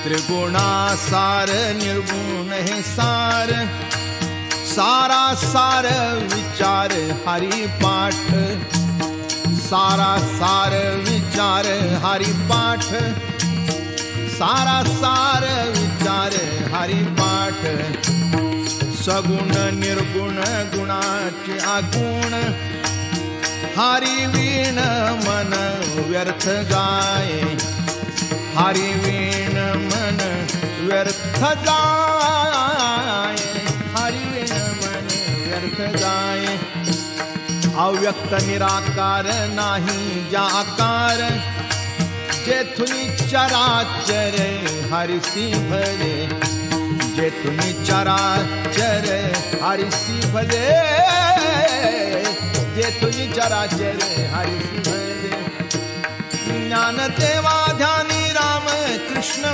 त्रिगुणा सार निर्गुण है सार, सारा सार विचार हरि पाठ, सारा सार विचार हरि पाठ, सारा सार विचार हरि पाठ। सगुण निर्गुण गुणाचे आगुण, हरि वीण मन व्यर्थ जाए, हरि वीण मन व्यर्थ जाए, हरि वीण मन व्यर्थ जाए। अव्यक्त निराकार नाही जा आकार, जेथुनी चराचर हरिसी भजे, जेथुनी चराचर हरिसी भजे, जेथुनी चराचर हरिसी भजे। ज्ञान देवा ध्यानी राम कृष्ण